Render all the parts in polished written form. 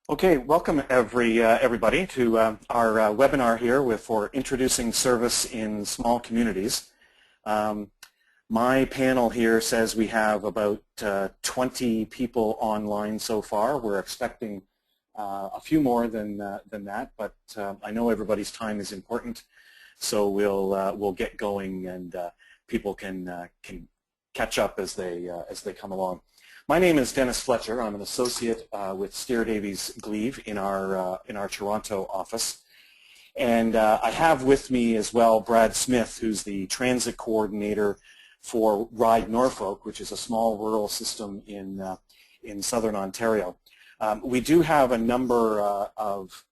Okay, welcome everybody to our webinar here for introducing service in small communities. My panel here says we have about 20 people online so far. We're expecting a few more than that, but I know everybody's time is important, so we'll get going and people can catch up as they come along. My name is Dennis Fletcher. I'm an associate with Davies Gleave in our Toronto office. And I have with me as well Brad Smith, who's the transit coordinator for Ride Norfolk, which is a small rural system in southern Ontario. We do have a number of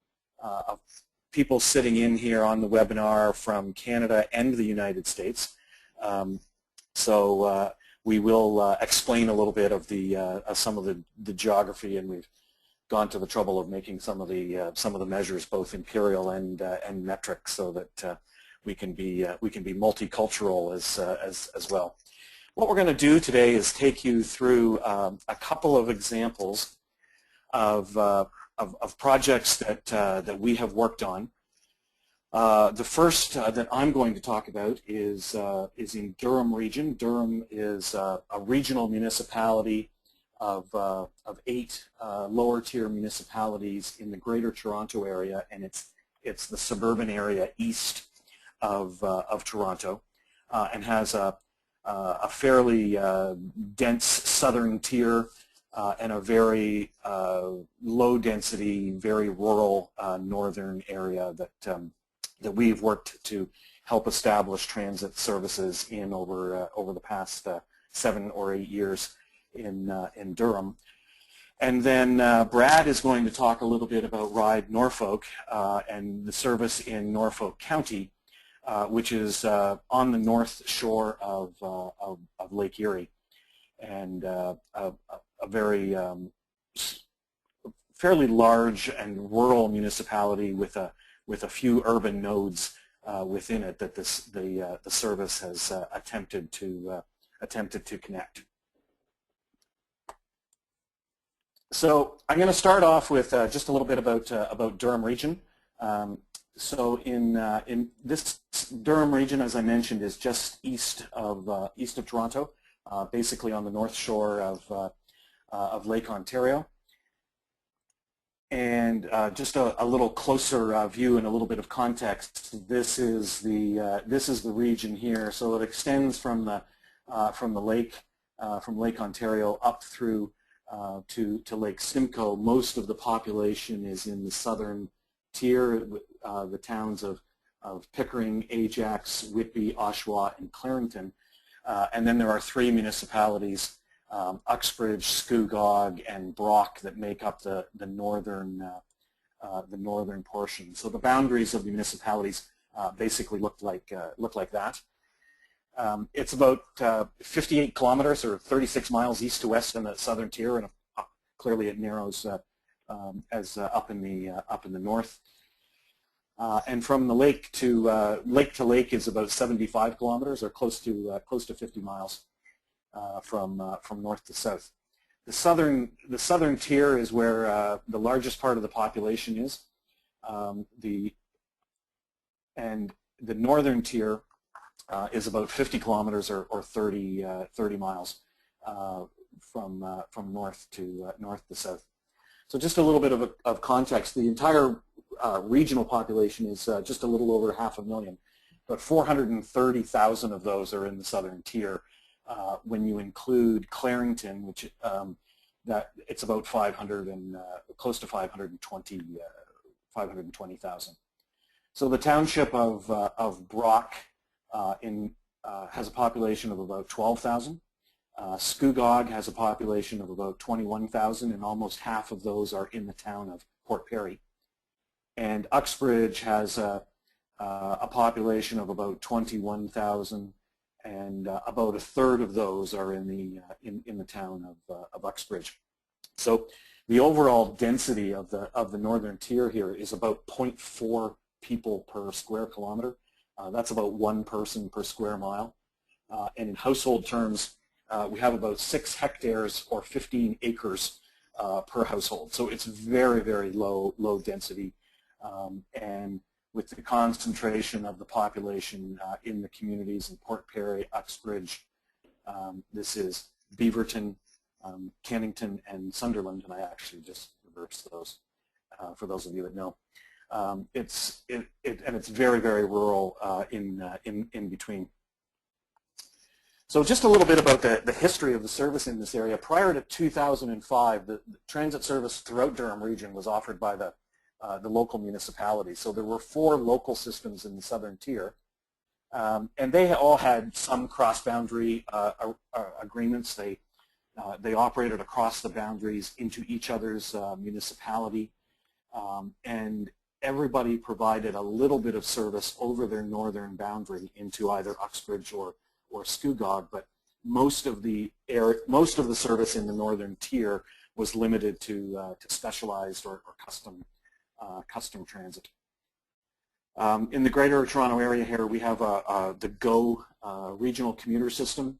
people sitting in here on the webinar from Canada and the United States. We will explain a little bit of some of the geography, and we've gone to the trouble of making some of the measures both imperial and metric, so that we can be multicultural as well. What we're going to do today is take you through a couple of examples of projects that we have worked on. The first that I'm going to talk about is in Durham region. Durham is a regional municipality of 8 lower tier municipalities in the Greater Toronto area, and it's the suburban area east of Toronto, and has a fairly dense southern tier and a very low density, very rural northern area that we've worked to help establish transit services in over the past 7 or 8 years in Durham. And then Brad is going to talk a little bit about Ride Norfolk and the service in Norfolk County, which is on the north shore of Lake Erie, and a very fairly large and rural municipality with a few urban nodes within it that the service has attempted to connect. So I'm going to start off with just a little bit about Durham region. So in this Durham region, as I mentioned, is just east of Toronto, basically on the north shore of Lake Ontario. And just a little closer view and a little bit of context. This is the region here. So it extends from the lake, from Lake Ontario up through to Lake Simcoe. Most of the population is in the southern tier, the towns of Pickering, Ajax, Whitby, Oshawa, and Clarington. And then there are 3 municipalities, Uxbridge, Scugog, and Brock, that make up the northern portion. So the boundaries of the municipalities basically look like that. It's about 58 kilometers or 36 miles east to west in the southern tier, and clearly it narrows as up in the north. And from the lake to lake is about 75 kilometers, or close to 50 miles. From north to south. The southern tier is where the largest part of the population is. And the northern tier is about 50 kilometers or 30 miles from north to south. So just a little bit of context. The entire regional population is just a little over 500,000, but 430,000 of those are in the southern tier. When you include Clarington, which that it's about 500 and close to 520,000. So the township of Brock has a population of about 12,000. Scugog has a population of about 21,000, and almost half of those are in the town of Port Perry. And Uxbridge has a population of about 21,000. And about a third of those are in the town of Uxbridge. So the overall density of the northern tier here is about 0.4 people per square kilometer. That's about 1 person per square mile. And in household terms, we have about 6 hectares or 15 acres per household. So it's very, very low density, and with the concentration of the population in the communities in Port Perry, Uxbridge, this is Beaverton, Cannington, and Sunderland, and I actually just reversed those for those of you that know. And it's very, very rural in between. So just a little bit about the history of the service in this area. Prior to 2005, the transit service throughout Durham region was offered by the local municipalities. So there were 4 local systems in the southern tier, and they all had some cross-boundary agreements. They operated across the boundaries into each other's municipality, and everybody provided a little bit of service over their northern boundary into either Uxbridge or Scugog, but most of the service in the northern tier was limited to specialized or custom transit. In the Greater Toronto area here, we have the GO regional commuter system,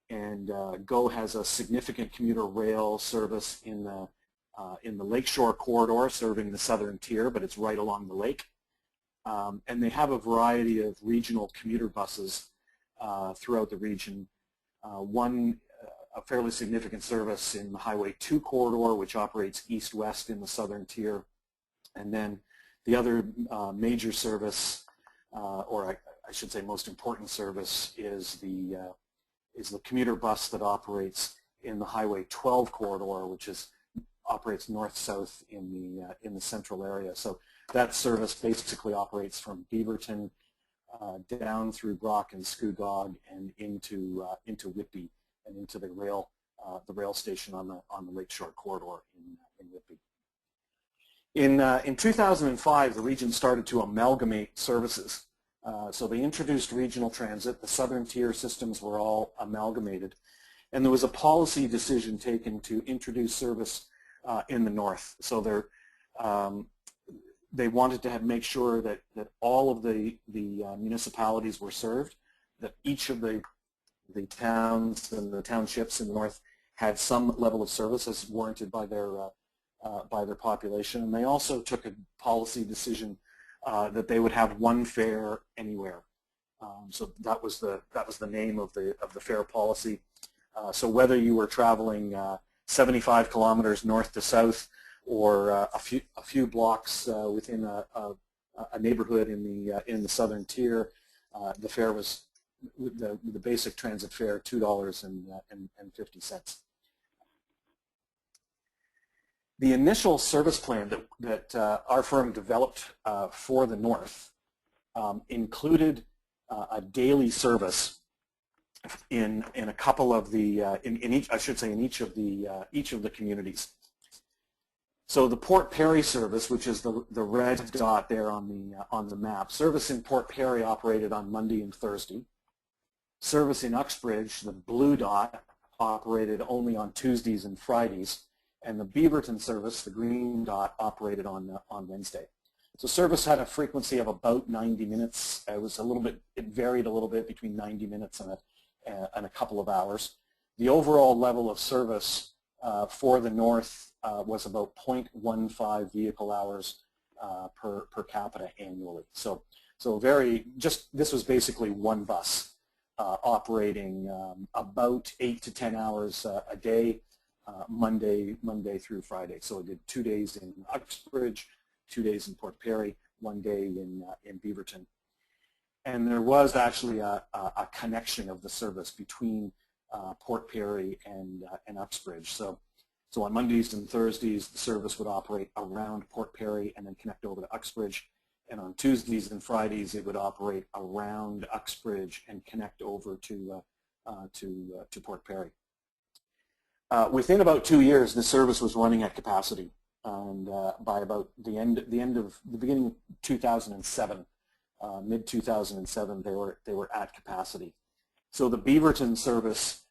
and GO has a significant commuter rail service in the Lakeshore corridor, serving the southern tier, but it's right along the lake. And they have a variety of regional commuter buses throughout the region. A fairly significant service in the Highway 2 corridor, which operates east-west in the southern tier. And then the other major service, or I should say most important service, is the commuter bus that operates in the Highway 12 corridor, which operates north-south in the central area. So that service basically operates from Beaverton down through Brock and Scugog and into Whitby and into the rail station on the Lakeshore corridor in Whitby. In 2005, the region started to amalgamate services. So they introduced regional transit. The southern tier systems were all amalgamated, and there was a policy decision taken to introduce service in the north. So they wanted to make sure that all of the municipalities were served, that each of the towns and the townships in the north had some level of service as warranted by their population. And they also took a policy decision that they would have one fare anywhere. So that was the name of the fare policy. So whether you were traveling 75 kilometers north to south, or a few blocks within a neighborhood in the southern tier, the fare was the basic transit fare $2.50. The initial service plan that our firm developed for the north included a daily service in a couple of the in each of the communities. So the Port Perry service, which is the red dot there on the map, service in Port Perry operated on Monday and Thursday. Service in Uxbridge, the blue dot, operated only on Tuesdays and Fridays, and the Beaverton service, the green dot, operated on Wednesday. So service had a frequency of about 90 minutes. It varied a little bit between 90 minutes and a couple of hours. The overall level of service for the north was about 0.15 vehicle hours per capita annually. So this was basically one bus operating about 8 to 10 hours a day, Monday through Friday. So it did 2 days in Uxbridge, 2 days in Port Perry, 1 day in Beaverton. And there was actually a connection of the service between Port Perry and Uxbridge. So on Mondays and Thursdays, the service would operate around Port Perry and then connect over to Uxbridge. And on Tuesdays and Fridays, it would operate around Uxbridge and connect over to Port Perry. Within about 2 years, the service was running at capacity, and by about the beginning of 2007, mid-2007, they were at capacity. So the Beaverton service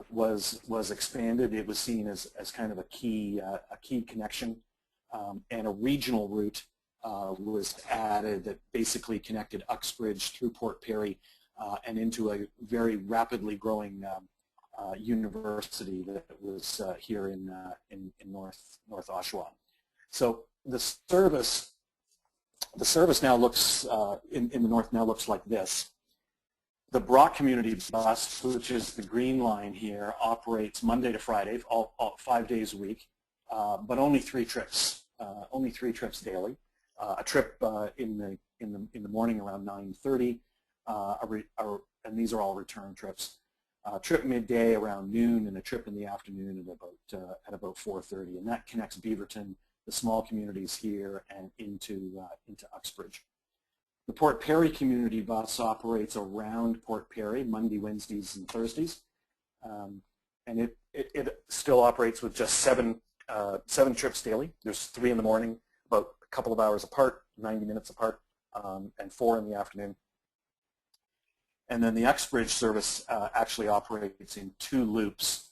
was expanded. It was seen as kind of a key connection, and a regional route was added that basically connected Uxbridge through Port Perry and into a very rapidly growing university that was here in North Oshawa. So the service now looks in the north now looks like this. The Brock Community Bus, which is the green line here, operates Monday to Friday, all 5 days a week, but only 3 trips. Only 3 trips daily. A trip in the morning around 9:30, and these are all return trips. A trip midday around noon, and a trip in the afternoon at about 4:30, and that connects Beaverton, the small communities here, and into Uxbridge. The Port Perry Community Bus operates around Port Perry Monday, Wednesdays, and Thursdays, and it still operates with just 7 trips daily. There's 3 in the morning, about a couple of hours apart, 90 minutes apart, and 4 in the afternoon. And then the Uxbridge service actually operates in 2 loops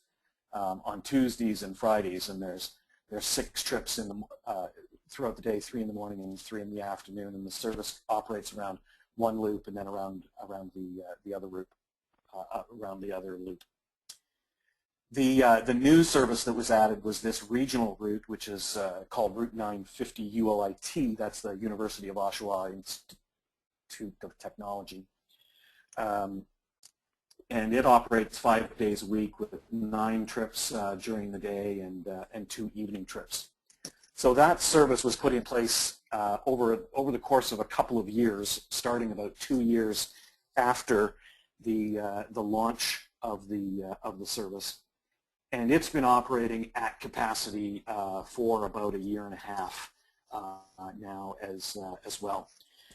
on Tuesdays and Fridays, and there's 6 trips throughout the day, 3 in the morning and 3 in the afternoon, and the service operates around 1 loop and then around the other loop, The new service that was added was this regional route, which is called Route 950 UOIT. That's the University of Oshawa Institute of Technology. And it operates 5 days a week with 9 trips during the day and 2 evening trips. So that service was put in place over the course of a couple of years, starting about 2 years after the launch of the service. And it's been operating at capacity for about 1.5 years now as well.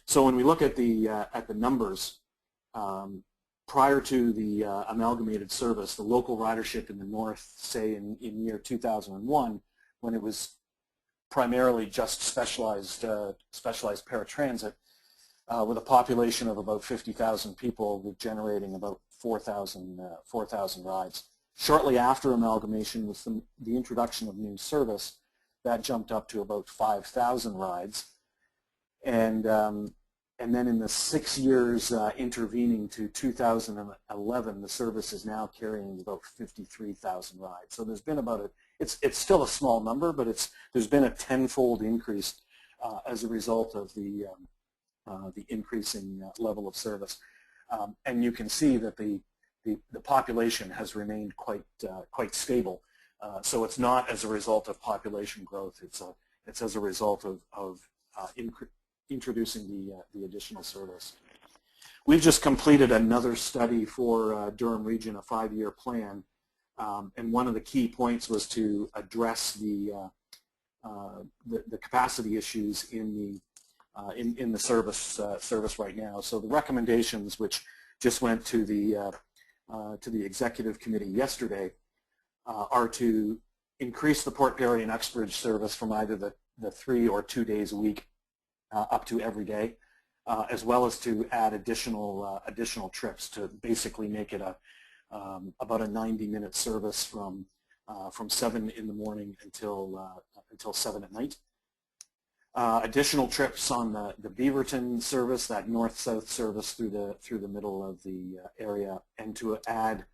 So when we look at the numbers, prior to the amalgamated service, the local ridership in the north, say in year 2001, when it was primarily just specialized paratransit, with a population of about 50,000 people, with generating about 4,000 rides. Shortly after amalgamation, with the introduction of new service, that jumped up to about 5,000 rides, and then in the 6 years intervening to 2011, the service is now carrying about 53,000 rides. So there's been about it's still a small number, but there's been a tenfold increase as a result of the increasing level of service. And you can see that the population has remained quite stable. So it's not as a result of population growth. It's as a result of introducing the additional service. We've just completed another study for Durham Region, a 5-year plan, and one of the key points was to address the capacity issues in the service right now. So the recommendations, which just went to the executive committee yesterday, are to increase the Port Perry and Uxbridge service from either the 3 or 2 days a week up to every day, as well as to add additional trips to basically make it about a 90-minute service from 7 in the morning until 7 at night. Additional trips on the Beaverton service, that north-south service through the middle of the area, and to add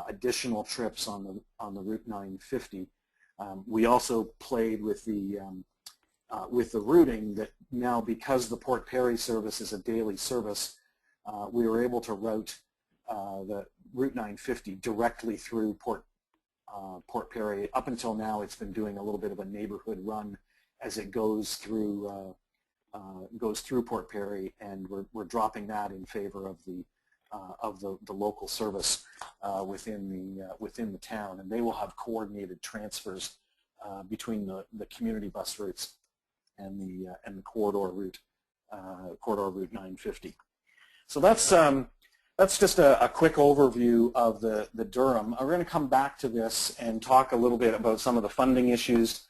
additional trips on the Route 950. We also played with the routing that now, because the Port Perry service is a daily service, we were able to route the Route 950 directly through Port Perry. Up until now, it's been doing a little bit of a neighborhood run as it goes through Port Perry, and we're dropping that in favor of the local service within the town, and they will have coordinated transfers between the community bus routes and the corridor route 950. So that's just a quick overview of the Durham. We're going to come back to this and talk a little bit about some of the funding issues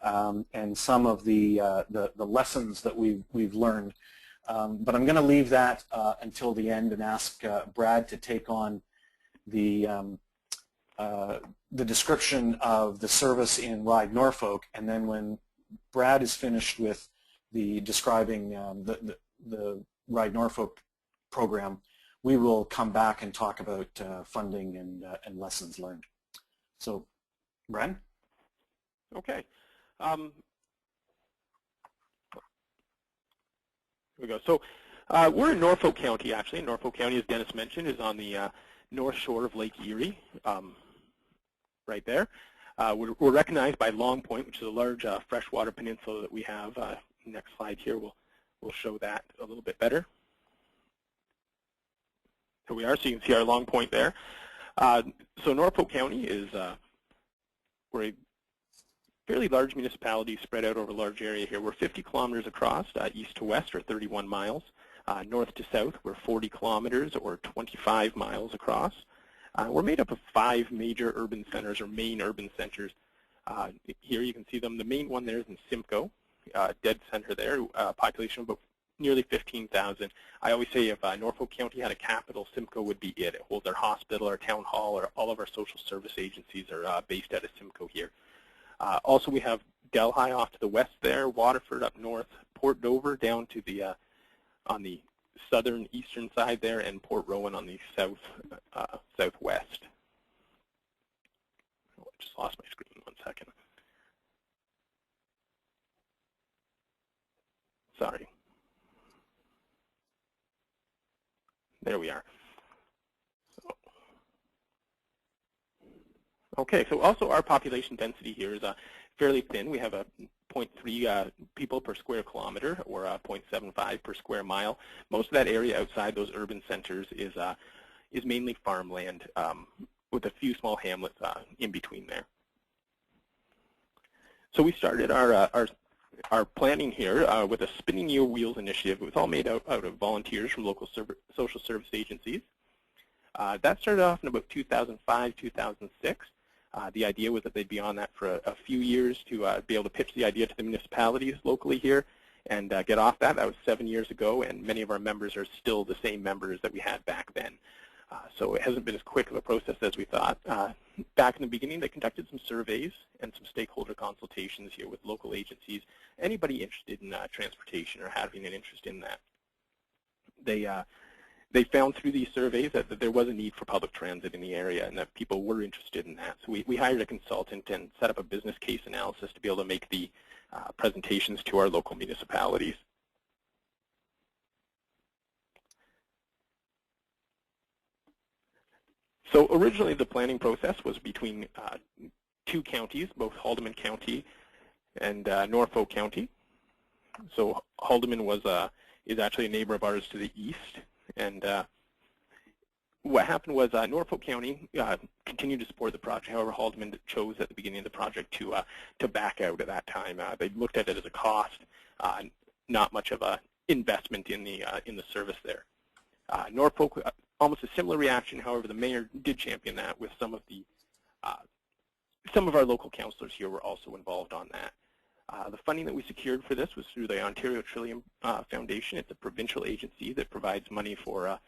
and some of the lessons that we've learned. But I'm going to leave that until the end and ask Brad to take on the description of the service in Ride Norfolk, and then when Brad is finished with describing the Ride Norfolk program, we will come back and talk about funding and lessons learned. So, Bren? Okay. Here we go. So we're in Norfolk County, actually. Norfolk County, as Dennis mentioned, is on the north shore of Lake Erie, right there. We're recognized by Long Point, which is a large freshwater peninsula that we have. Next slide here will show that a little bit better. Here we are, so you can see our Long Point there. So Norfolk County is we're a fairly large municipality spread out over a large area here. We're 50 kilometers across, east to west, or 31 miles. North to south, we're 40 kilometers, or 25 miles across. We're made up of 5 major urban centers, or main urban centers. Here you can see them. The main one there is in Simcoe, dead center there, population of about nearly 15,000. I always say if Norfolk County had a capital, Simcoe would be it. It holds our hospital, our town hall, or all of our social service agencies are based out of Simcoe here. Also, we have Delhi off to the west there, Waterford up north, Port Dover down to the on the southern eastern side there, and Port Rowan on the southwest. Oh, I just lost my screen. 1 second. Sorry. There we are. Okay, so also our population density here is fairly thin. We have a 0.3 people per square kilometer, or 0.75 per square mile. Most of that area outside those urban centers is mainly farmland, with a few small hamlets in between there. So we started our planning here with a Spinning Your Wheels initiative. It was all made out of volunteers from local social service agencies. That started off in about 2005, 2006. The idea was that they'd be on that for a few years to be able to pitch the idea to the municipalities locally here and get off that. That was 7 years ago, and many of our members are still the same members that we had back then. So it hasn't been as quick of a process as we thought. Back in the beginning, they conducted some surveys and some stakeholder consultations here with local agencies, anybody interested in transportation or having an interest in that. They found through these surveys that there was a need for public transit in the area and that people were interested in that. So we hired a consultant and set up a business case analysis to be able to make the presentations to our local municipalities. So originally the planning process was between 2 counties, both Haldimand County and Norfolk County. So Haldimand is actually a neighbor of ours to the east. And what happened was Norfolk County continued to support the project. However, Haldimand chose at the beginning of the project to back out at that time. They looked at it as a cost, not much of a investment in the service there. Norfolk, almost a similar reaction. However, the mayor did champion that with some of our local councillors here were also involved on that. The funding that we secured for this was through the Ontario Trillium Foundation. It's a provincial agency that provides money for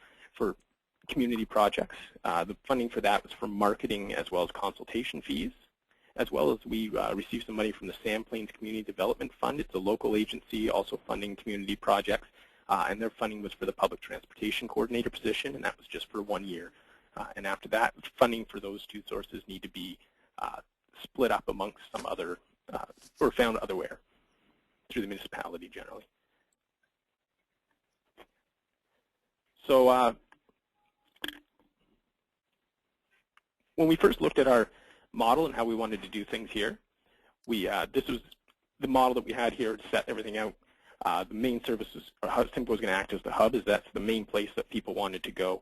community projects. The funding for that was for marketing as well as consultation fees, as well as we received some money from the Sand Plains Community Development Fund. It's a local agency also funding community projects, and their funding was for the public transportation coordinator position, and that was just for 1 year. And after that, funding for those 2 sources need to be split up amongst some other or found otherwhere through the municipality generally. So when we first looked at our model and how we wanted to do things here, this was the model that we had here to set everything out. The main services, or how Simcoe was going to act as the hub, is that's the main place that people wanted to go.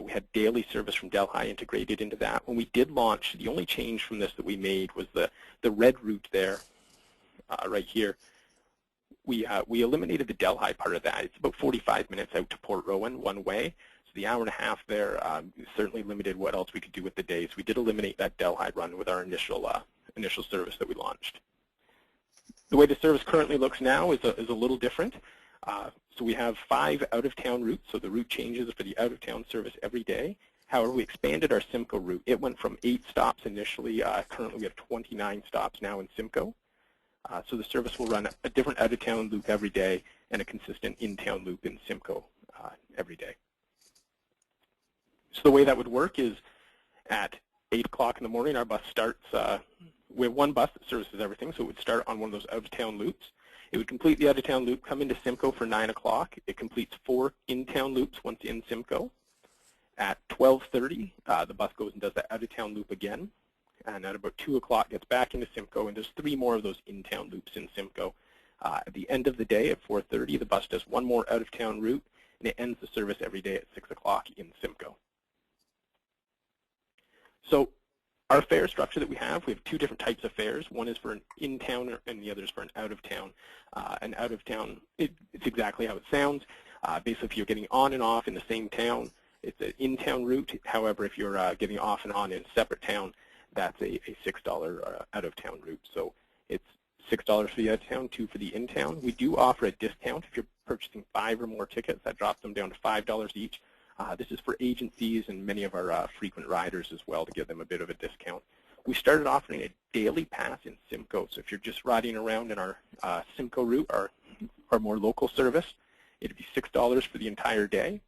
We had daily service from Delhi integrated into that. When we did launch, the only change from this that we made was the red route there, right here. We eliminated the Delhi part of that. It's about 45 minutes out to Port Rowan one way. So the hour and a half there certainly limited what else we could do with the day. So we did eliminate that Delhi run with our initial service that we launched. The way the service currently looks now is a little different. So we have 5 out-of-town routes, so the route changes for the out-of-town service every day. However, we expanded our Simcoe route. It went from 8 stops initially. Currently, we have 29 stops now in Simcoe. So the service will run a different out-of-town loop every day and a consistent in-town loop in Simcoe every day. So the way that would work is at 8 o'clock in the morning, our bus starts. We have one bus that services everything, so it would start on one of those out-of-town loops. It would complete the out-of-town loop, come into Simcoe for 9 o'clock. It completes 4 in-town loops once in Simcoe. At 12:30, the bus goes and does that out-of-town loop again. And at about 2 o'clock, gets back into Simcoe and does 3 more of those in-town loops in Simcoe. At the end of the day, at 4:30, the bus does 1 more out-of-town route, and it ends the service every day at 6 o'clock in Simcoe. So our fare structure that we have 2 different types of fares. One is for an in-town and the other is for an out-of-town. An out-of-town, it's exactly how it sounds. Basically, if you're getting on and off in the same town, it's an in-town route. However, if you're getting off and on in a separate town, that's a $6 out-of-town route. So it's $6 for the out-of-town, $2 for the in-town. We do offer a discount if you're purchasing 5 or more tickets. That drops them down to $5 each. This is for agencies and many of our frequent riders as well to give them a bit of a discount. We started offering a daily pass in Simcoe. So if you're just riding around in our Simcoe route, our more local service, it'd be $6 for the entire day.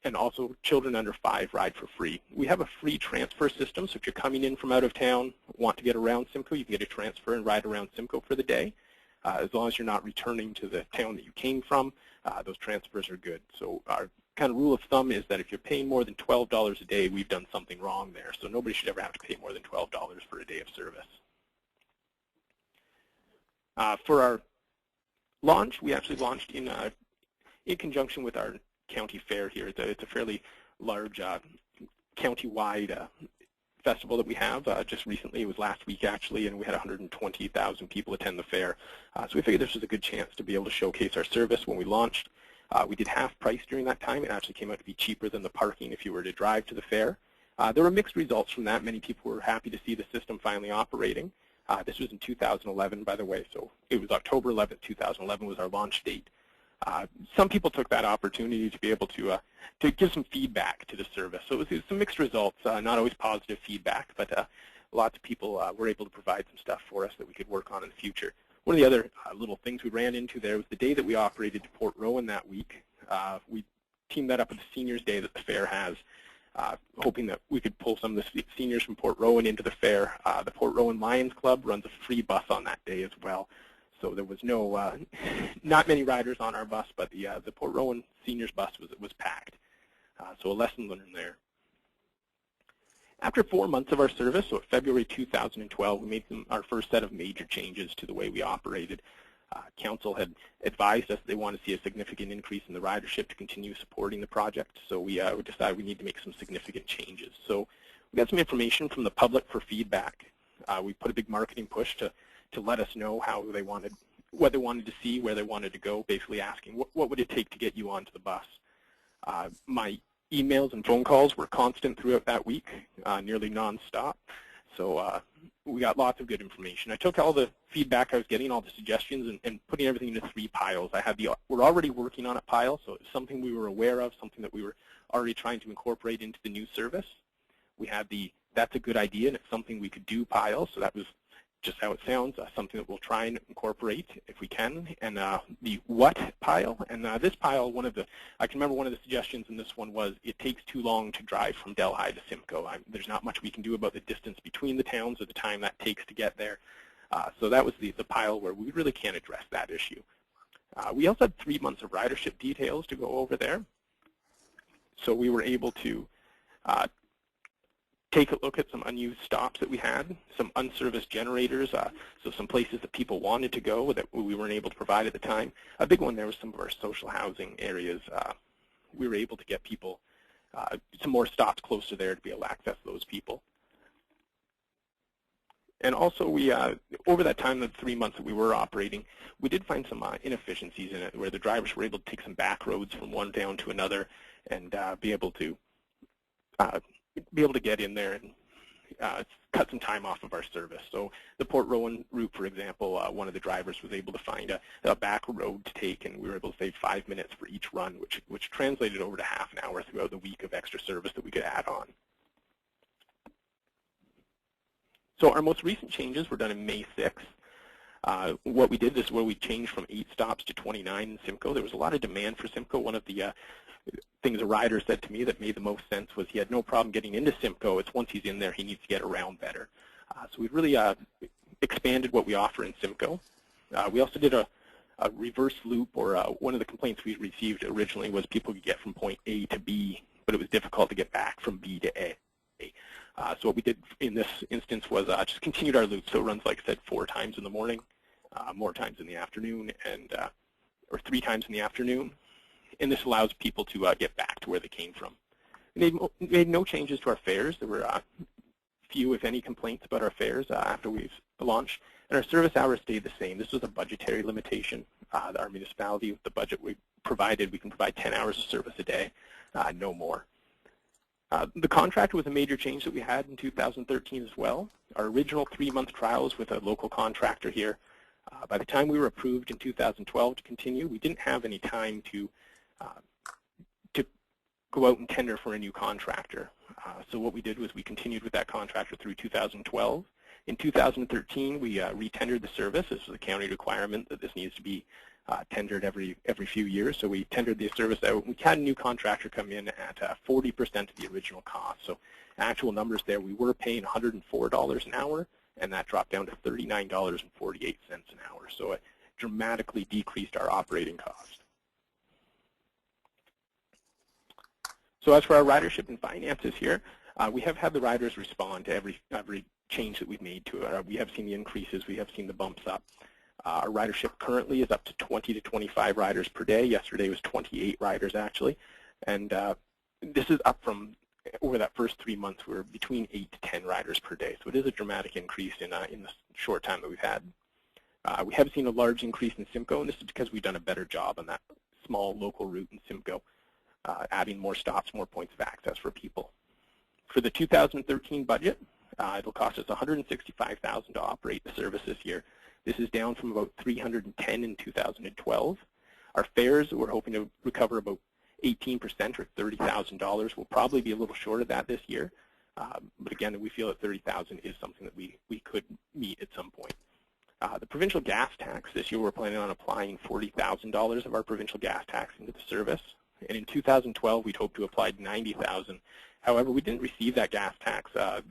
And also children under 5 ride for free. We have a free transfer system, so if you're coming in from out of town, want to get around Simcoe, you can get a transfer and ride around Simcoe for the day. As long as you're not returning to the town that you came from, those transfers are good. So our kind of rule of thumb is that if you're paying more than $12 a day, we've done something wrong there. So nobody should ever have to pay more than $12 for a day of service. For our launch, we actually launched in conjunction with our county fair here. It's a fairly large county-wide festival that we have. Just recently, it was last week actually, and we had 120,000 people attend the fair. So we figured this was a good chance to be able to showcase our service when we launched. We did half price during that time. It actually came out to be cheaper than the parking if you were to drive to the fair. There were mixed results from that. Many people were happy to see the system finally operating. This was in 2011, by the way, so it was October 11th, 2011 was our launch date. Some people took that opportunity to be able to give some feedback to the service. So it was some mixed results, not always positive feedback, but lots of people were able to provide some stuff for us that we could work on in the future. One of the other little things we ran into there was the day that we operated to Port Rowan that week. We teamed that up with the Seniors Day that the fair has, hoping that we could pull some of the seniors from Port Rowan into the fair. The Port Rowan Lions Club runs a free bus on that day as well. So there was not many riders on our bus, but the Port Rowan Seniors bus was packed. So a lesson learned there. After 4 months of our service, so February 2012, we made our first set of major changes to the way we operated. Council had advised us they wanted to see a significant increase in the ridership to continue supporting the project. So we decided we need to make some significant changes. So we got some information from the public for feedback. We put a big marketing push to let us know what they wanted to see, where they wanted to go, basically asking what would it take to get you onto the bus. My emails and phone calls were constant throughout that week, nearly nonstop. So we got lots of good information. I took all the feedback I was getting, all the suggestions, and putting everything into 3 piles. I had we're already working on it pile, so it's something we were aware of, something that we were already trying to incorporate into the new service. We had the that's a good idea and it's something we could do pile, so that was just how it sounds, something that we'll try and incorporate if we can, and the what pile. And this pile, I can remember one of the suggestions in this one was it takes too long to drive from Delhi to Simcoe. There's not much we can do about the distance between the towns or the time that takes to get there. So that was the pile where we really can't address that issue. We also had 3 months of ridership details to go over there. So we were able to take a look at some unused stops that we had, some unserviced generators, so some places that people wanted to go that we weren't able to provide at the time. A big one there was some of our social housing areas. We were able to get people some more stops closer there to be able to access those people. And also, we over that time, the 3 months that we were operating, we did find some inefficiencies in it, where the drivers were able to take some back roads from one town to another, and be able to get in there and cut some time off of our service. So the Port Rowan route, for example, one of the drivers was able to find a back road to take, and we were able to save 5 minutes for each run, which translated over to half an hour throughout the week of extra service that we could add on. So our most recent changes were done in May 6th. What we did is where we changed from 8 stops to 29 in Simcoe. There was a lot of demand for Simcoe. One of the things a rider said to me that made the most sense was he had no problem getting into Simcoe. It's once he's in there, he needs to get around better. So we've really expanded what we offer in Simcoe. We also did a reverse loop, or one of the complaints we received originally was people could get from point A to B, but it was difficult to get back from B to A. So what we did in this instance was just continued our loop. So it runs, like I said, 4 times in the morning, more times in the afternoon, and or 3 times in the afternoon. And this allows people to get back to where they came from. We made no changes to our fares. There were few, if any, complaints about our fares after we've launched. And our service hours stayed the same. This was a budgetary limitation. Our municipality, with the budget we provided, we can provide 10 hours of service a day, no more. The contract was a major change that we had in 2013 as well. Our original 3-month trial was with a local contractor here. By the time we were approved in 2012 to continue, we didn't have any time to go out and tender for a new contractor. So what we did was we continued with that contractor through 2012. In 2013, we re-tendered the service. This was a county requirement that this needs to be tendered every few years. So we tendered the service out. We had a new contractor come in at 40% of the original cost. So actual numbers there, we were paying $104 an hour, and that dropped down to $39.48 an hour. So it dramatically decreased our operating cost. So as for our ridership and finances here, we have had the riders respond to every change that we've made to it. We have seen the increases. We have seen the bumps up. Our ridership currently is up to 20 to 25 riders per day. Yesterday was 28 riders, actually. And this is up from, over that first 3 months, we were between 8 to 10 riders per day. So it is a dramatic increase in the short time that we've had. We have seen a large increase in Simcoe, and this is because we've done a better job on that small local route in Simcoe, adding more stops, more points of access for people. For the 2013 budget, it'll cost us $165,000 to operate the service this year. This is down from about $310,000 in 2012. Our fares, we're hoping to recover about 18% or $30,000. We'll probably be a little short of that this year. But again, we feel that $30,000 is something that we could meet at some point. The provincial gas tax, this year we're planning on applying $40,000 of our provincial gas tax into the service. And in 2012, we'd hoped to apply $90,000. However, we didn't receive that gas tax. The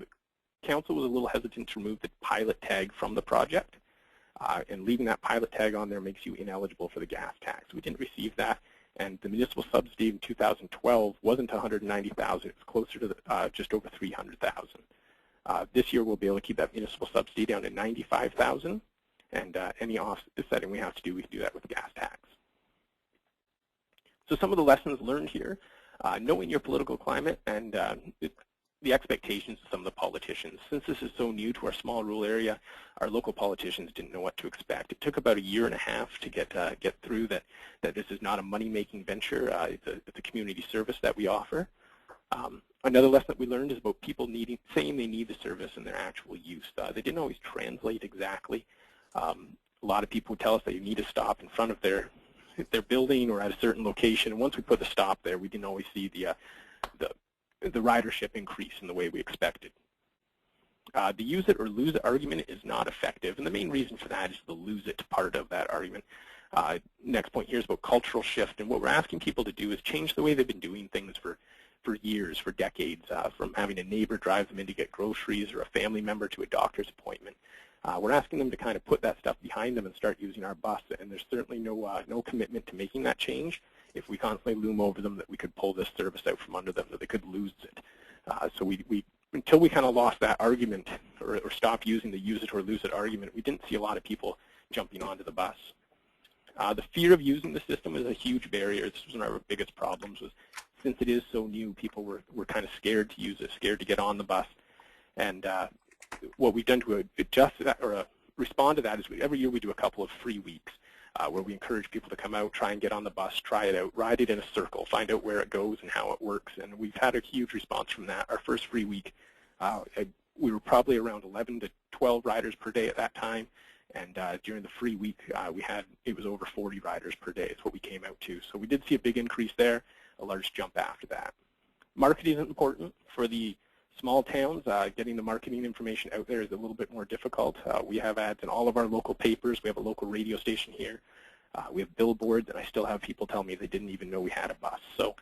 council was a little hesitant to remove the pilot tag from the project. And leaving that pilot tag on there makes you ineligible for the gas tax. We didn't receive that, and the municipal subsidy in 2012 wasn't $190,000. It was closer to just over $300,000. This year, we'll be able to keep that municipal subsidy down to $95,000, and any offsetting we have to do, we can do that with the gas tax. So some of the lessons learned here, knowing your political climate and the expectations of some of the politicians. Since this is so new to our small rural area, our local politicians didn't know what to expect. It took about 1.5 years to get through that this is not a money-making venture. It's a community service that we offer. Another lesson that we learned is about people saying they need the service and their actual use. They didn't always translate exactly. A lot of people would tell us that you need to stop in front of their building or at a certain location. And once we put the stop there, we didn't always see the ridership increase in the way we expected. The use it or lose it argument is not effective, and the main reason for that is the lose it part of that argument. Next point here is about cultural shift, and what we're asking people to do is change the way they've been doing things for years, for decades, from having a neighbor drive them in to get groceries or a family member to a doctor's appointment. We're asking them to kind of put that stuff behind them and start using our bus, and there's certainly no commitment to making that change. If we constantly loom over them, that we could pull this service out from under them, that they could lose it. So until we kind of lost that argument or stopped using the use it or lose it argument, we didn't see a lot of people jumping onto the bus. The fear of using the system is a huge barrier. This was one of our biggest problems. Was since it is so new, people were kind of scared to use it, scared to get on the bus. And what we've done to adjust that or respond to that is every year we do a couple of free weeks where we encourage people to come out, try and get on the bus, try it out, ride it in a circle, find out where it goes and how it works. And we've had a huge response from that. Our first free week, we were probably around 11 to 12 riders per day at that time. And during the free week, it was over 40 riders per day is what we came out to. So we did see a big increase there, a large jump after that. Marketing is important for the small towns. Getting the marketing information out there is a little bit more difficult. We have ads in all of our local papers. We have a local radio station here. We have billboards, and I still have people tell me they didn't even know we had a bus. So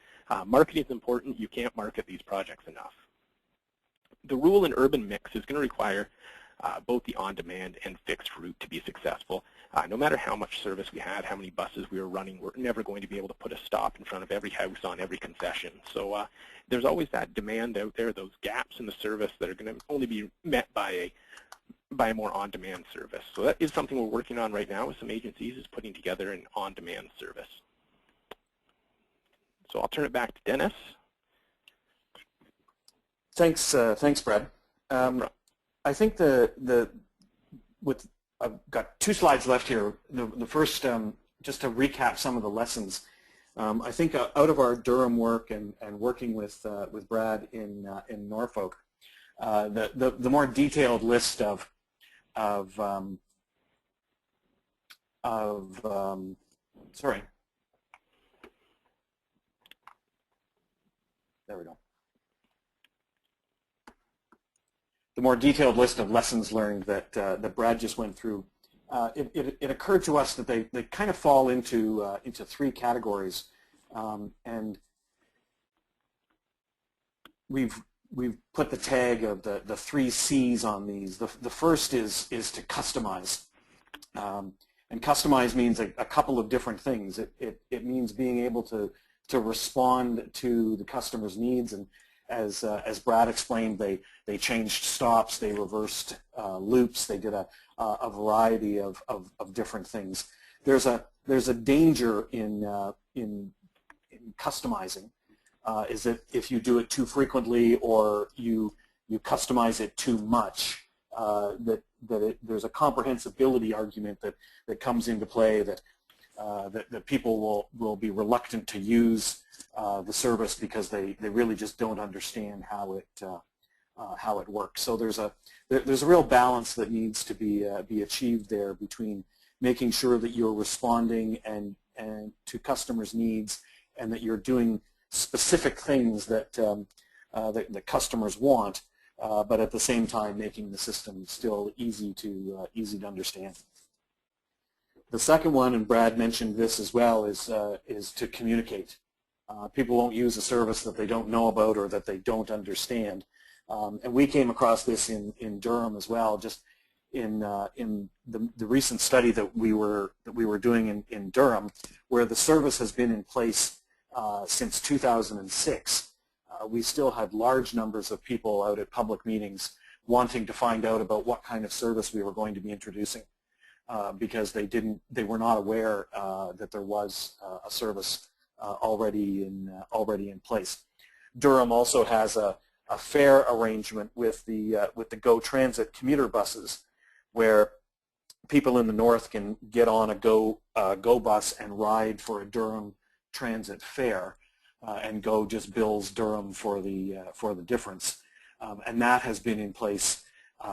Marketing is important. You can't market these projects enough. The rural and urban mix is going to require both the on-demand and fixed route to be successful. No matter how much service we had, how many buses we were running, we're never going to be able to put a stop in front of every house on every concession. So there's always that demand out there, those gaps in the service that are going to only be met by a more on-demand service. So that is something we're working on right now with some agencies, is putting together an on-demand service. So I'll turn it back to Dennis. Thanks, Brad. I think I've got 2 slides left here. The first, just to recap some of the lessons. I think out of our Durham work and working with Brad in Norfolk, the more detailed list of sorry. There we go. The more detailed list of lessons learned that Brad just went through, it occurred to us that they kind of fall into 3 categories, and we've put the tag of the 3 C's on these. The first is to customize, and customize means a couple of different things. It means being able to respond to the customer's needs, and as Brad explained, they changed stops, they reversed loops, they did a variety of different things. There's a danger in customizing, is that if you do it too frequently or you customize it too much, there's a comprehensibility argument that comes into play that people will be reluctant to use the service because they really just don't understand how it works. So there's a real balance that needs to be achieved there between making sure that you're responding and to customers' needs, and that you're doing specific things that the customers want, but at the same time making the system still easy to understand. The second one, and Brad mentioned this as well, is to communicate. People won't use a service that they don't know about or that they don't understand. And we came across this in Durham as well, just in the recent study that we were doing in Durham, where the service has been in place since 2006. We still had large numbers of people out at public meetings wanting to find out about what kind of service we were going to be introducing. Because they were not aware that there was a service already in place. Durham also has a fare arrangement with the GO Transit commuter buses, where people in the north can get on a GO bus and ride for a Durham Transit fare, and GO just bills Durham for the difference, and that has been in place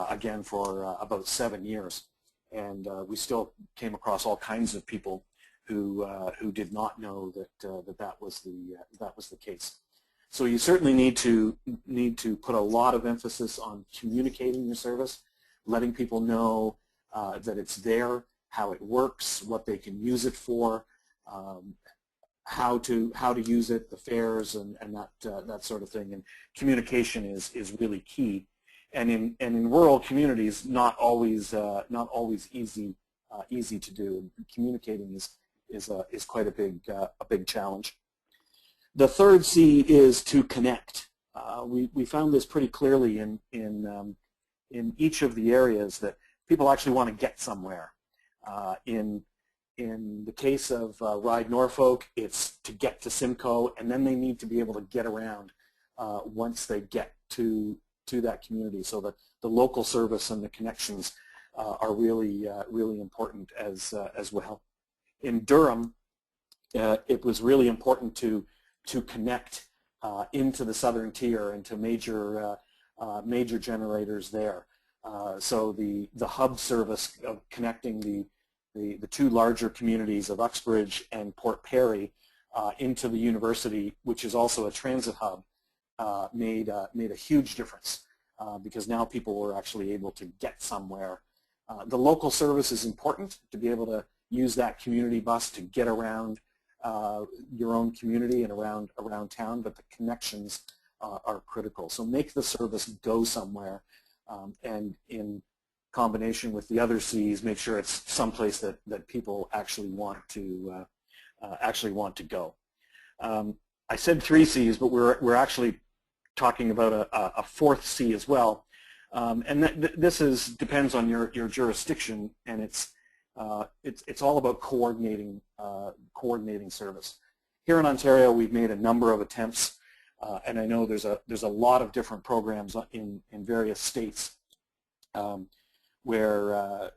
again for about 7 years. And we still came across all kinds of people who did not know that was the case. So you certainly need to put a lot of emphasis on communicating your service, letting people know that it's there, how it works, what they can use it for, how to use it, the fares, and that sort of thing. And communication is really key. And in rural communities, not always easy to do. And communicating is quite a big challenge. The third C is to connect. We found this pretty clearly in each of the areas that people actually want to get somewhere. In the case of Ride Norfolk, it's to get to Simcoe, and then they need to be able to get around once they get to that community, so that the local service and the connections are really important as well. In Durham, it was really important to connect into the southern tier, into major generators there. So the hub service of connecting the 2 larger communities of Uxbridge and Port Perry into the university, which is also a transit hub, made a huge difference, because now people were actually able to get somewhere. The local service is important, to be able to use that community bus to get around your own community and around town, but the connections are critical. So make the service go somewhere, and in combination with the other C's, make sure it's someplace that people actually want to go. I said 3 C's, but we're actually talking about a 4th C as well, and this depends on your jurisdiction, and it's all about coordinating service. Here in Ontario, we've made a number of attempts, and I know there's a lot of different programs in various states where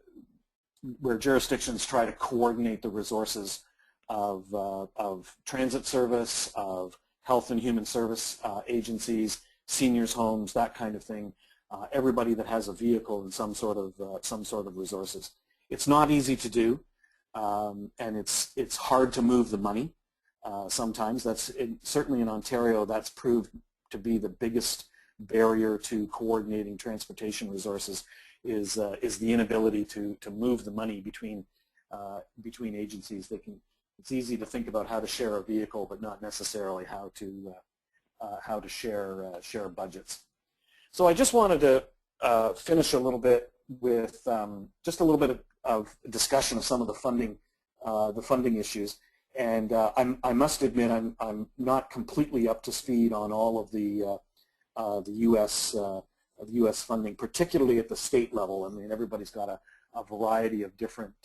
jurisdictions try to coordinate the resources of transit service, of health and human service agencies, seniors' homes, that kind of thing. Everybody that has a vehicle and some sort of resources. It's not easy to do, and it's hard to move the money. Sometimes certainly in Ontario, that's proved to be the biggest barrier to coordinating transportation resources is the inability to move the money between agencies. It's easy to think about how to share a vehicle, but not necessarily how to share budgets. So I just wanted to finish a little bit with just a little bit of discussion of some of the funding issues. And I must admit I'm not completely up to speed on all of the U.S. funding, particularly at the state level. I mean, everybody's got a variety of different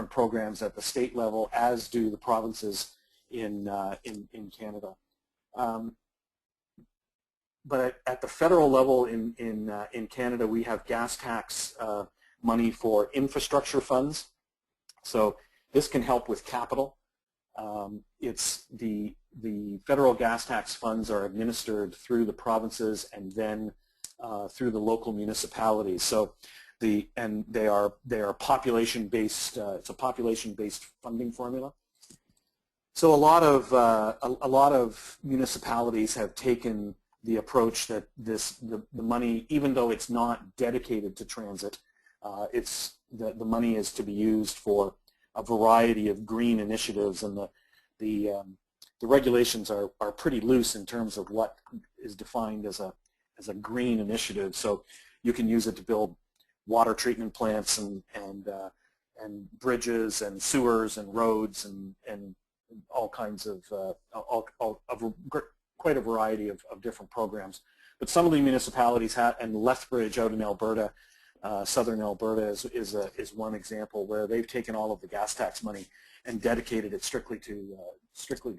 programs at the state level, as do the provinces in Canada. But at the federal level in Canada, we have gas tax money for infrastructure funds. So this can help with capital. It's the federal gas tax funds are administered through the provinces and then through the local municipalities. So they are population based. It's a population based funding formula. So a lot of municipalities have taken the approach that the money, even though it's not dedicated to transit, the money is to be used for a variety of green initiatives, and the regulations are pretty loose in terms of what is defined as a green initiative. So you can use it to build water treatment plants and bridges and sewers and roads and all kinds of quite a variety of different programs. But some of the municipalities and Lethbridge out in Alberta, southern Alberta is one example where they've taken all of the gas tax money and dedicated it strictly to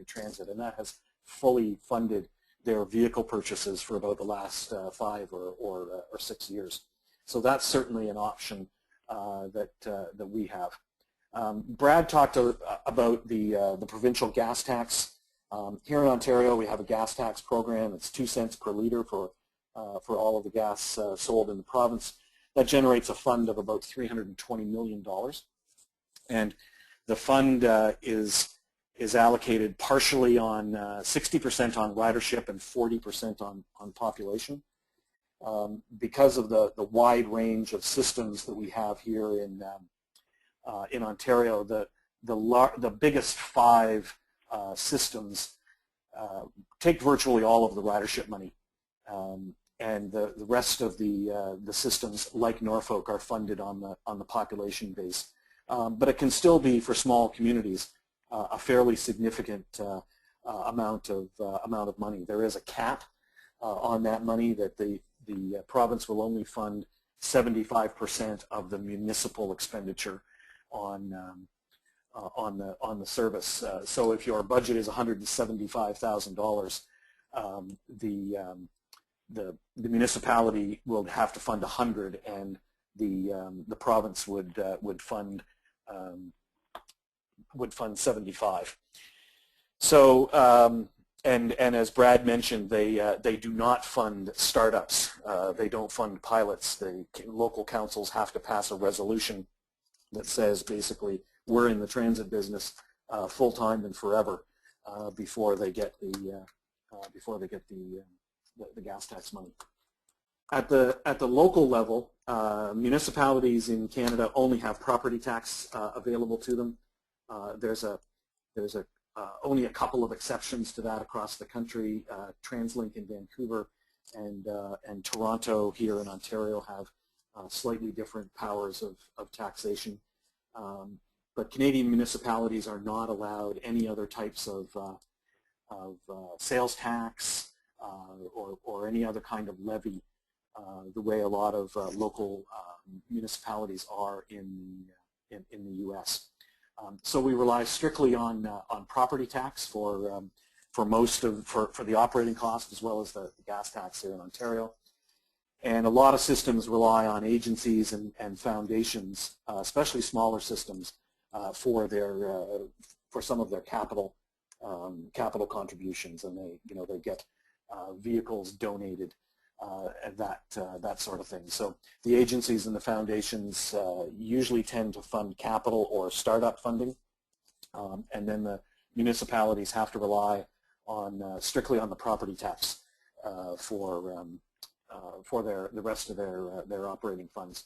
transit, and that has fully funded their vehicle purchases for about the last 5 or 6 years. So that's certainly an option that we have. Brad talked about the provincial gas tax. Here in Ontario, we have a gas tax program. It's 2 cents per liter for all of the gas sold in the province. That generates a fund of about $320 million, and the fund is allocated partially on 60% on ridership and 40% on population. Because of the wide range of systems that we have here in Ontario, the biggest 5 systems take virtually all of the ridership money, and the rest of the systems, like Norfolk, are funded on the population base. But it can still be, for small communities, a fairly significant amount of money. There is a cap on that money that the province will only fund 75% of the municipal expenditure on the service. So if your budget is $175,000, the municipality will have to fund 100, and the province would fund 75. So and as Brad mentioned, they do not fund startups. They don't fund pilots. The local councils have to pass a resolution that says basically we're in the transit business full time and forever before they get the gas tax money. At the local level, municipalities in Canada only have property tax available to them. There's a There's only a couple of exceptions to that across the country. TransLink in Vancouver and Toronto here in Ontario have slightly different powers of taxation. But Canadian municipalities are not allowed any other types of sales tax or any other kind of levy the way a lot of local municipalities are in the U.S. So we rely strictly on property tax for the operating cost as well as the gas tax here in Ontario. And a lot of systems rely on agencies and foundations, especially smaller systems, for some of their capital contributions, and they get vehicles donated and that sort of thing. So the agencies and the foundations usually tend to fund capital or startup funding, and then the municipalities have to rely on strictly on the property tax for the rest of their operating funds.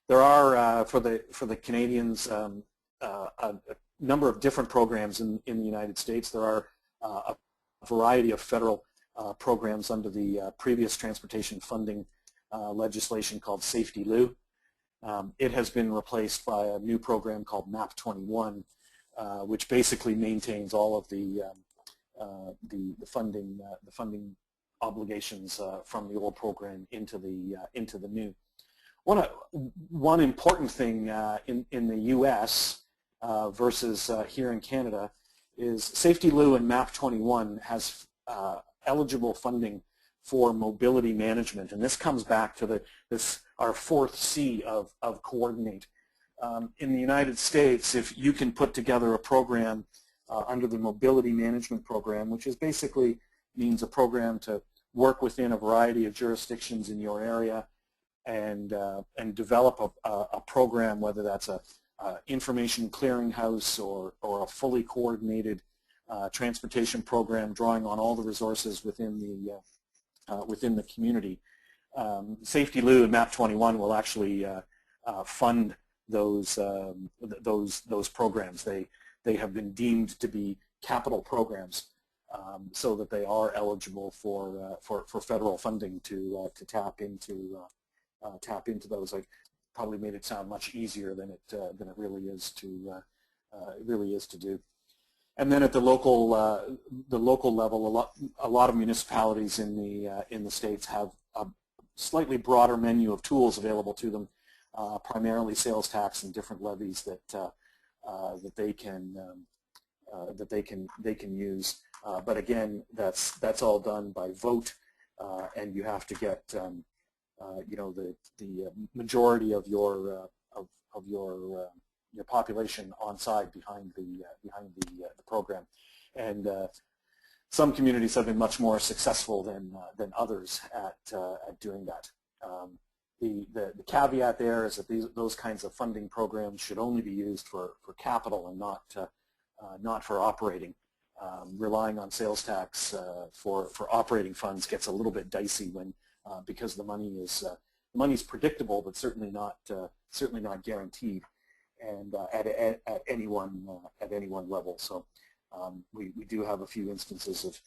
There are for the Canadians a number of different programs in the United States. There are a variety of federal programs under the previous transportation funding legislation called Safety Lou. It has been replaced by a new program called MAP 21, which basically maintains all of the funding obligations from the old program into the new. One important thing in the U.S. Versus here in Canada is Safety Lou and MAP 21 has eligible funding for mobility management, and this comes back to our fourth C of coordinate. In the United States, if you can put together a program under the mobility management program, which is basically means a program to work within a variety of jurisdictions in your area and develop a program, whether that's a information clearinghouse or a fully coordinated transportation program drawing on all the resources within the community. Safety Lou and MAP 21 will actually fund those programs. They have been deemed to be capital programs, so that they are eligible for federal funding to tap into those. I probably made it sound much easier than it really is to do. And then at the local level, a lot of municipalities in the states have a slightly broader menu of tools available to them, primarily sales tax and different levies that they can use. But again, that's all done by vote, and you have to get the majority of your population on side behind the program. And some communities have been much more successful than others at doing that. The caveat there is that those kinds of funding programs should only be used for capital and not for operating. Relying on sales tax for operating funds gets a little bit dicey when because the money's predictable, but certainly not guaranteed, and at any one level. So we do have a few instances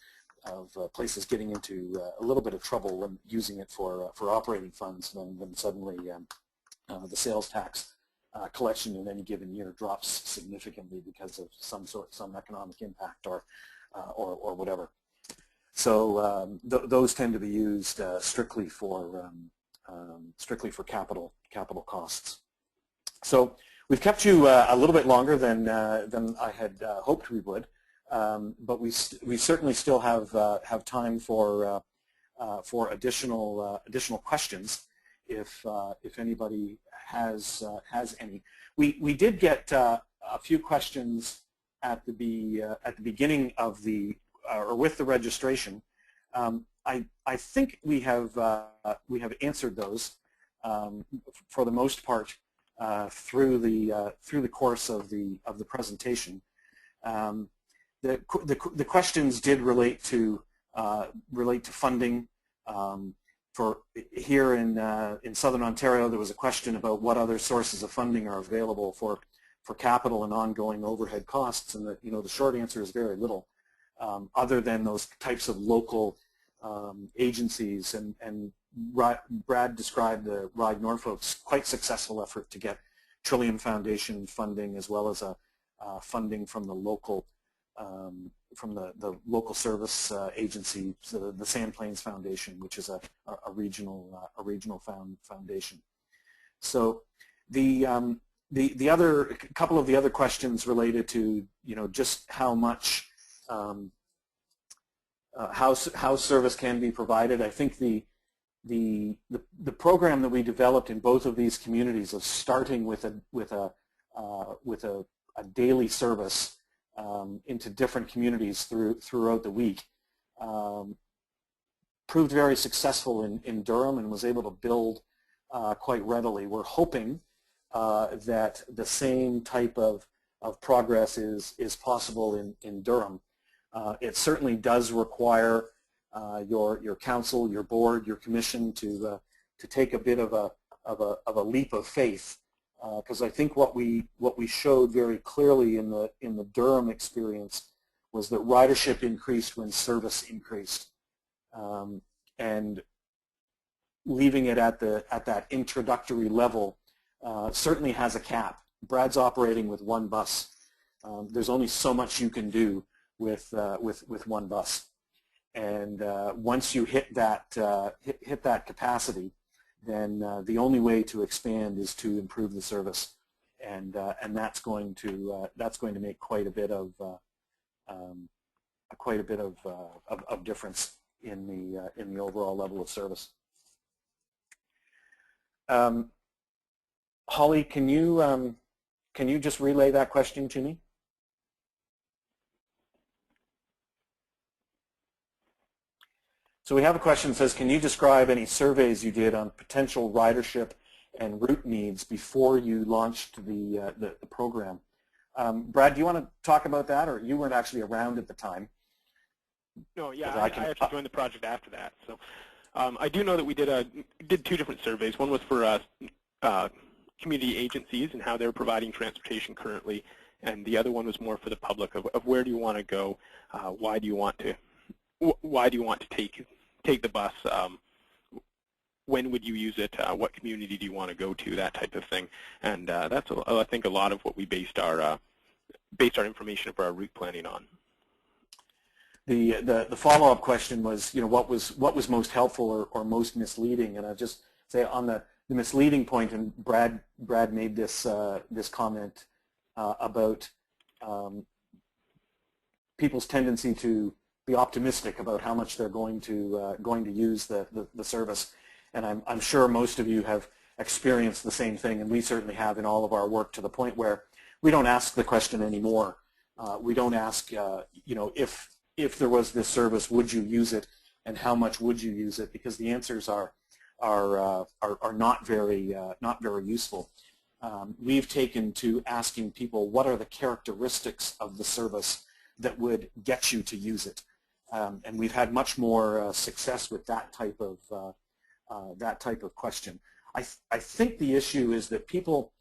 of places getting into a little bit of trouble when using it for operating funds, and then suddenly the sales tax collection in any given year drops significantly because of some economic impact or whatever. So those tend to be used strictly for capital costs. So we've kept you a little bit longer than I had hoped we would, but we certainly still have time for additional questions if anybody has any. We did get a few questions at the beginning of or with the registration. I think we have answered those for the most part through the course of the presentation. The questions did relate to funding. For here in Southern Ontario, there was a question about what other sources of funding are available for for capital and ongoing overhead costs, and the short answer is very little, other than those types of local agencies. And Brad described the Ride Norfolk's quite successful effort to get Trillium Foundation funding, as well as funding from the local service agency, so the Sand Plains Foundation, which is a regional foundation. So the other couple of the other questions related to just how much how service can be provided. I think the program that we developed in both of these communities of starting with a daily service into different communities throughout the week proved very successful in Durham, and was able to build quite readily. We're hoping that the same type of progress is possible in Durham. It certainly does require your council, your board, your commission to take a bit of a leap of faith, because I think what we showed very clearly in the Durham experience was that ridership increased when service increased, and leaving it at that introductory level certainly has a cap. Brad's operating with one bus. There's only so much you can do with one bus, and once you hit that capacity, then the only way to expand is to improve the service, and that's going to make quite a bit of difference in the overall level of service. Holly, can you just relay that question to me? So we have a question that says, can you describe any surveys you did on potential ridership and route needs before you launched the program? Brad, do you want to talk about that, or you weren't actually around at the time? No, yeah, I actually joined the project after that. So I do know that we did two different surveys. One was for community agencies and how they're providing transportation currently, and the other one was more for the public of where do you want to go, why do you want to take the bus, when would you use it, what community do you want to go to, that type of thing. And that's I think a lot of what we based our information for our route planning on. The follow-up question was, what was most helpful or most misleading, and I'll just say on the misleading point, and Brad made this comment about people's tendency to be optimistic about how much they're going to use the service, and I'm sure most of you have experienced the same thing, and we certainly have in all of our work, to the point where we don't ask the question anymore. We don't ask, if there was this service, would you use it, and how much would you use it? Because the answers are not very useful. We've taken to asking people, what are the characteristics of the service that would get you to use it? And we've had much more success with that type of question. I think the issue is that people,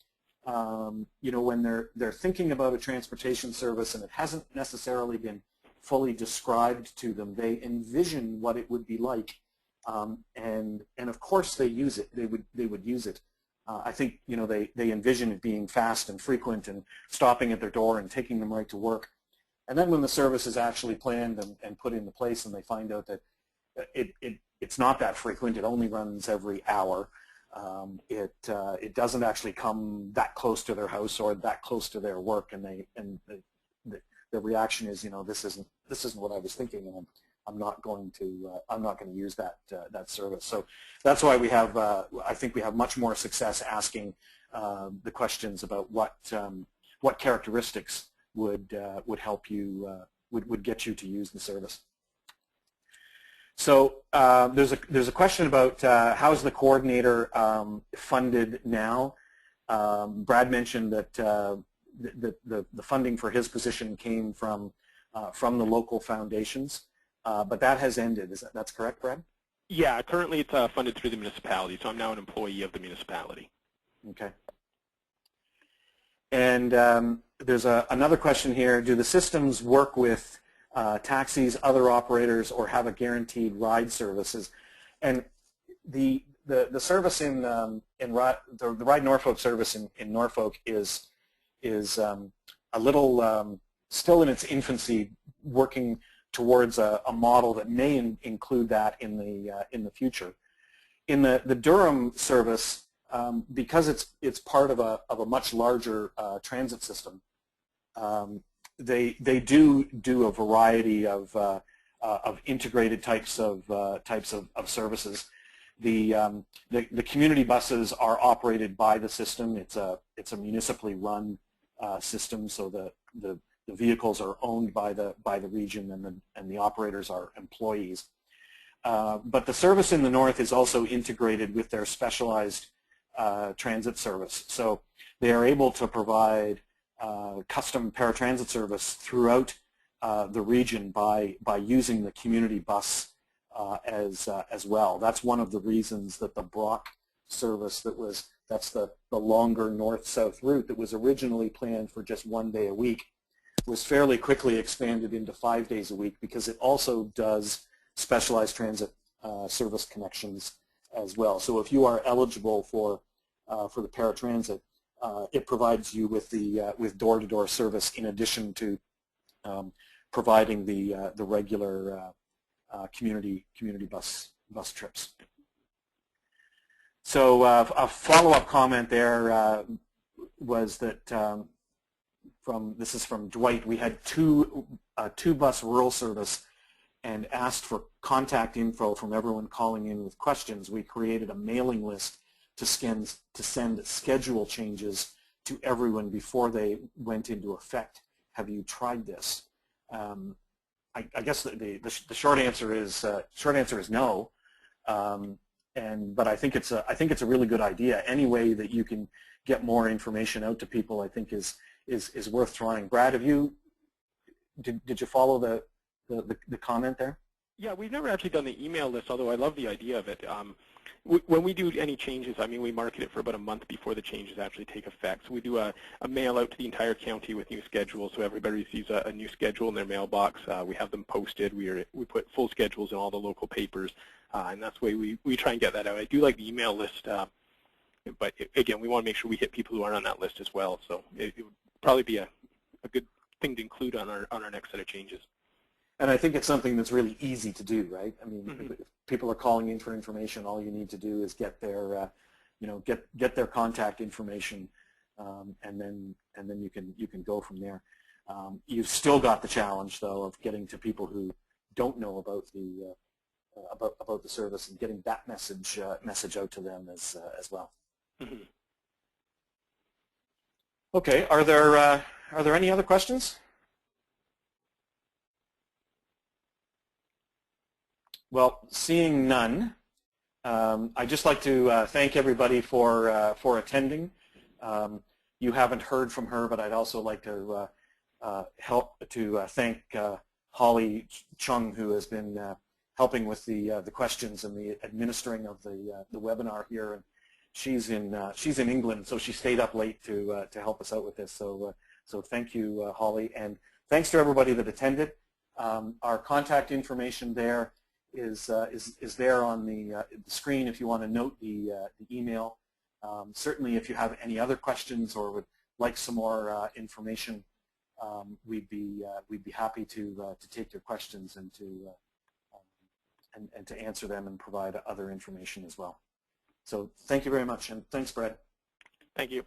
when they're thinking about a transportation service and it hasn't necessarily been fully described to them, they envision what it would be like, and of course they use it. They would use it. I think they envision it being fast and frequent and stopping at their door and taking them right to work. And then when the service is actually planned and put into place, and they find out that it's not that frequent, it only runs every hour, it doesn't actually come that close to their house or that close to their work, and the reaction is, this isn't what I was thinking, and I'm not going to use that service. So that's why we have I think we have much more success asking the questions about what characteristics would help you would get you to use the service. So there's a question about how's the coordinator funded now. Brad mentioned that the funding for his position came from the local foundations, but that has ended. That's correct, Brad? Yeah, currently it's funded through the municipality, so I'm now an employee of the municipality. Okay. And there's another question here. Do the systems work with taxis, other operators, or have a guaranteed ride services? And the service in the Ride Norfolk service in Norfolk is a little still in its infancy, working towards a model that may include that in the future. In the Durham service, because it's part of a much larger transit system, they do a variety of integrated types of services. The community buses are operated by the system. It's a municipally run system, so the vehicles are owned by the region, and the operators are employees. But the service in the north is also integrated with their specialized transit service. So they are able to provide custom paratransit service throughout the region by using the community bus as well. That's one of the reasons that the Brock service that's the longer north-south route that was originally planned for just 1 day a week was fairly quickly expanded into 5 days a week, because it also does specialized transit service connections as well. So if you are eligible for the paratransit, it provides you with door-to-door service in addition to providing the regular community bus trips. So a follow-up comment there was that this is from Dwight. We had two bus rural service and asked for contact info from everyone calling in with questions. We created a mailing list to send schedule changes to everyone before they went into effect. Have you tried this? I guess the short answer is no. But I think it's a really good idea. Any way that you can get more information out to people, I think is worth trying. Brad, did you follow the comment there? Yeah, we've never actually done the email list, although I love the idea of it. When we do any changes, I mean, we market it for about a month before the changes actually take effect. So we do a mail out to the entire county with new schedules, so everybody receives a new schedule in their mailbox. We have them posted. We put full schedules in all the local papers, and that's the way we try and get that out. I do like the email list, but again, we want to make sure we hit people who aren't on that list as well. So it would probably be a good thing to include on our next set of changes. And I think it's something that's really easy to do, right? I mean, if people are calling in for information, all you need to do is get their, get their contact information, and then you can go from there. You've still got the challenge, though, of getting to people who don't know about the service and getting that message out to them as well. Mm-hmm. Okay, are there any other questions? Well, seeing none, I'd just like to thank everybody for attending. You haven't heard from her, but I'd also like to thank Holly Chung, who has been helping with the questions and the administering of the webinar here. And she's in England, so she stayed up late to help us out with this. So thank you, Holly, and thanks to everybody that attended. Our contact information there is there on the screen if you want to note the email. Certainly, if you have any other questions or would like some more information, we'd be happy to take your questions and to answer them and provide other information as well. So thank you very much, and thanks, Brad. Thank you.